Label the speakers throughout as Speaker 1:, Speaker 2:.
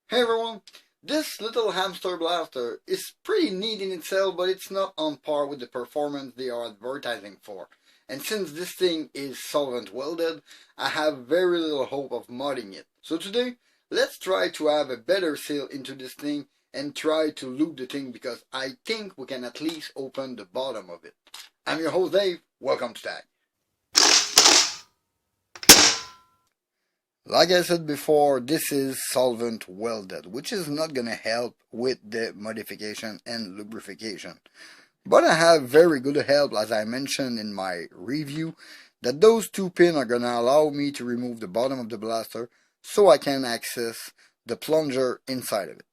Speaker 1: Hey everyone, this little hamster blaster is pretty neat in itself, but it's not on par with the performance they are advertising for. And since this thing is solvent welded, I have very little hope of modding it. So today, let's try to have a better seal into this thing and try to loop the thing because I think we can at least open the bottom of it. I'm your host Dave, welcome to Tag. Like I said before, this is solvent welded, which is not going to help with the modification and lubrication. But I have very good help, as I mentioned in my review, that those two pins are going to allow me to remove the bottom of the blaster so I can access the plunger inside of it.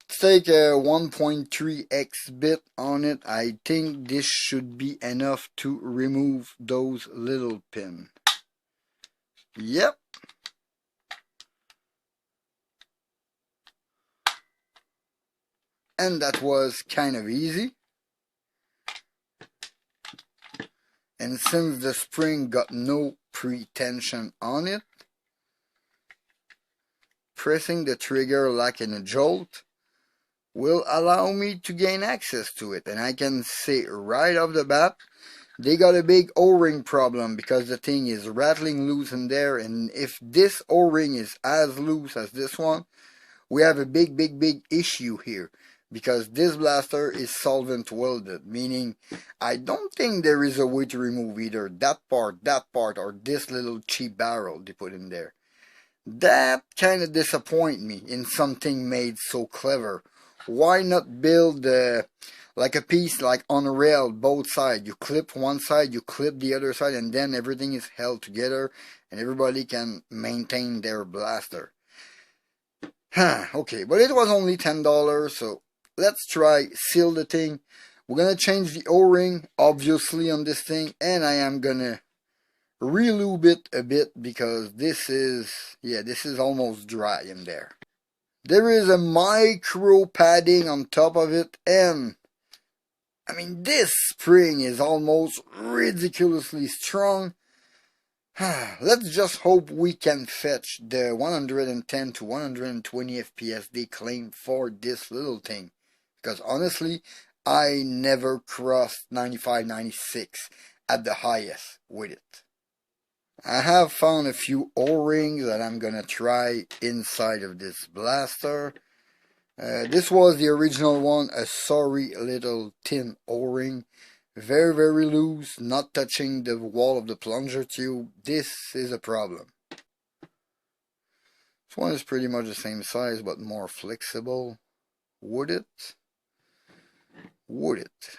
Speaker 1: Let's take a 1.3x bit on it. I think this should be enough to remove those little pins. Yep. And that was kind of easy. And since the spring got no pre-tension on it, pressing the trigger like in a jolt will allow me to gain access to it. And I can say right off the bat, they got a big O-ring problem because the thing is rattling loose in there, and if this O-ring is as loose as this one, we have a big issue here because this blaster is solvent welded, meaning I don't think there is a way to remove either that part, or this little cheap barrel they put in there. That kind of disappoints me in something made so clever. Why not build like a piece like on a rail, both sides? You clip one side, you clip the other side, and then everything is held together and everybody can maintain their blaster. Okay, but it was only $10, so let's try seal the thing. We're gonna change the O-ring obviously on this thing, and I am gonna relube it a bit because this is almost dry in there. There is a micro padding on top of it, and I mean, this spring is almost ridiculously strong. Let's just hope we can fetch the 110 to 120 FPS they claim for this little thing. Because honestly, I never crossed 95, 96 at the highest with it. I have found a few O-rings that I'm gonna try inside of this blaster. This was the original one, a sorry little tin O-ring. Very loose, not touching the wall of the plunger tube. This is a problem. This one is pretty much the same size but more flexible. Would it? Would it?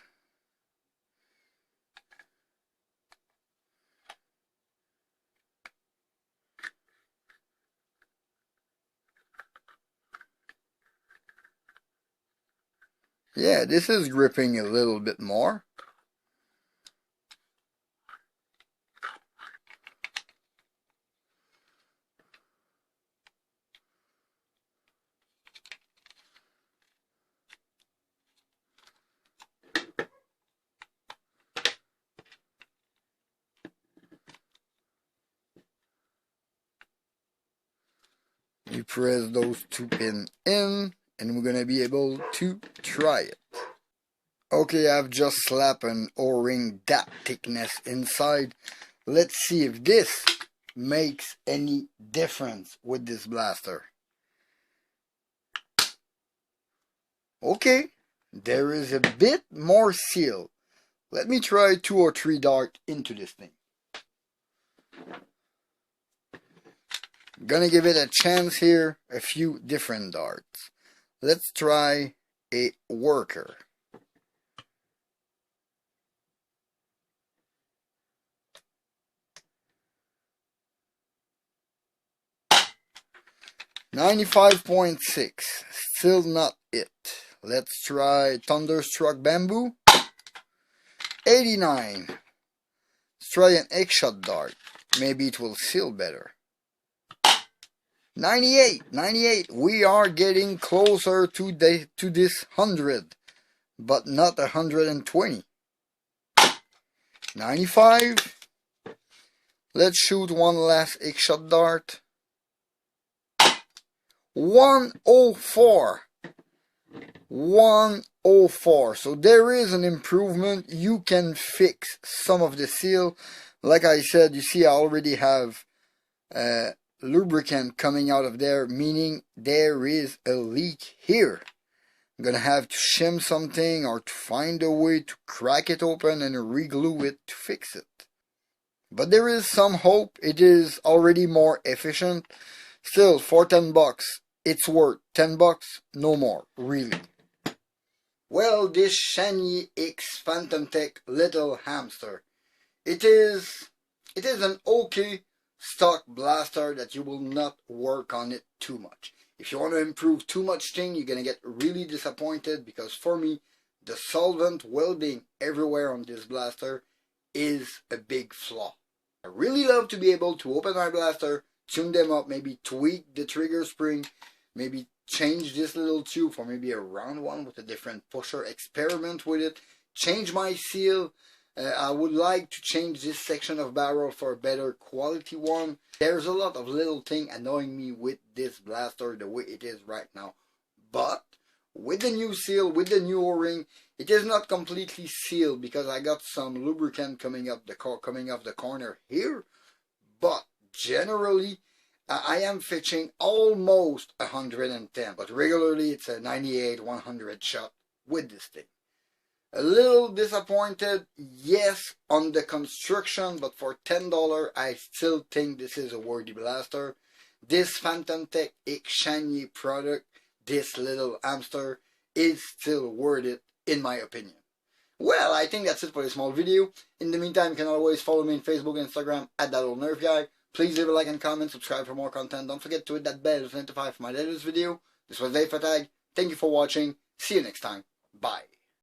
Speaker 1: Yeah, this is gripping a little bit more. You press those two pins in, and we're gonna be able to try it. Okay, I've just slapped an O-ring that thickness inside. Let's see if this makes any difference with this blaster. Okay, there is a bit more seal. Let me try 2 or 3 darts into this thing. Gonna give it a chance here, a few different darts. Let's try a worker. $95.6, still not it. Let's try Thunderstruck Bamboo. 89. Let's try an X-Shot Dart. Maybe it will seal better. 98. We are getting closer to this 100, but not 120. 95. Let's shoot one last X-Shot Dart. 104. 104. So there is an improvement. You can fix some of the seal. Like I said, you see I already have lubricant coming out of there, meaning there is a leak here. I'm gonna have to shim something or to find a way to crack it open and re-glue it to fix it. But there is some hope. It is already more efficient. Still, for 10 bucks, it's worth 10 bucks, no more, really. Well, this Shanye X Phantom Tech little hamster. It is an okay stock blaster that you will not work on it too much. If you want to improve too much thing, you're going to get really disappointed, because for me, the solvent welding everywhere on this blaster is a big flaw. I really love to be able to open my blaster, tune them up, maybe tweak the trigger spring, maybe change this little tube for maybe a round one with a different pusher, experiment with it, change my seal. I would like to change this section of barrel for a better quality one. There's a lot of little things annoying me with this blaster the way it is right now. But with the new seal, with the new O-ring, it is not completely sealed because I got some lubricant coming off the corner here. But generally, I am fetching almost 110, but regularly it's a 98, 100 shot with this thing. A little disappointed, yes, on the construction, but for $10, I still think this is a worthy blaster. This Phantom Tech X Shanye product, this little hamster, is still worth it, in my opinion. Well, I think that's it for this small video. In the meantime, you can always follow me on Facebook and Instagram at @ThatOldNerfGuy. Please leave a like and comment, subscribe for more content. Don't forget to hit that bell to notify for my latest video. This was Dave Fatag. Thank you for watching. See you next time. Bye.